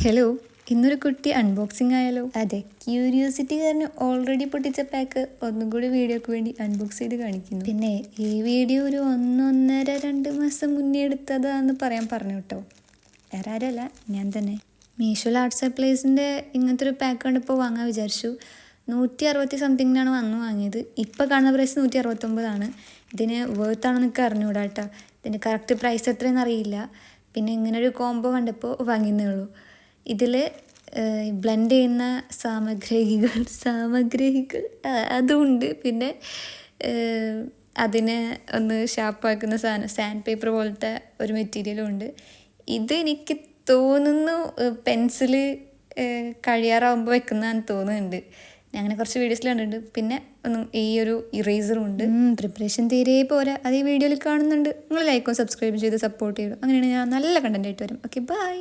Hello, ഇന്നൊരു കുട്ടി unboxing ആയാലോ? അതെ, ക്യൂരിയോസിറ്റി കാരണം ഓൾറെഡി പൊട്ടിച്ച പാക്ക് ഒന്നും കൂടി വീഡിയോക്ക് വേണ്ടി അൺബോക്സ് ചെയ്ത് കാണിക്കുന്നു. പിന്നെ ഈ വീഡിയോ ഒരു 1.5-2 മാസം മുന്നേ എടുത്തതാന്ന് പറഞ്ഞു കേട്ടോ. വേറെ ആരല്ല, ഞാൻ തന്നെ. മീഷോയിൽ ആർട്ട് സപ്ലൈസിൻ്റെ ഇങ്ങനത്തെ ഒരു പാക്ക് കണ്ടിപ്പോൾ വാങ്ങാൻ വിചാരിച്ചു. 160 സംതിങ്ങിനാണ് വാങ്ങിയത്. ഇപ്പോൾ കാണുന്ന പ്രൈസ് 169. ഇതിന് വേർത്താണോ എന്നൊക്കെ അറിഞ്ഞുകൂടാ കേട്ടോ. ഇതിൻ്റെ കറക്റ്റ് പ്രൈസ് എത്രയെന്ന് അറിയില്ല. പിന്നെ ഇങ്ങനൊരു കോംബോ കണ്ടപ്പോൾ വാങ്ങിയതേ ഉള്ളൂ. ഇതിൽ ബ്ലെൻഡ് ചെയ്യുന്ന സാമഗ്രികൾ അതുമുണ്ട്. പിന്നെ അതിനെ ഒന്ന് ഷാർപ്പാക്കുന്ന സാധനം സാൻഡ് പേപ്പർ പോലത്തെ ഒരു മെറ്റീരിയലും ഉണ്ട്. ഇത് എനിക്ക് തോന്നുന്നു പെൻസില് കഴിയാറാവുമ്പോൾ വെക്കുന്നതാണെന്ന് തോന്നുന്നുണ്ട്. ഞാൻ അങ്ങനെ കുറച്ച് വീഡിയോസിൽ കണ്ടിട്ടുണ്ട്. പിന്നെ ഈ ഒരു ഇറേസറും ഉണ്ട്. പ്രിപ്പറേഷൻ തീരെ പോരാ, അത് ഈ വീഡിയോയിൽ കാണുന്നുണ്ട്. നിങ്ങൾ ലൈക്കും സബ്സ്ക്രൈബും ചെയ്ത് സപ്പോർട്ട് ചെയ്യും. അങ്ങനെയാണ് ഞാൻ നല്ല കണ്ടന്റ് ആയിട്ട് വരും. Okay, by.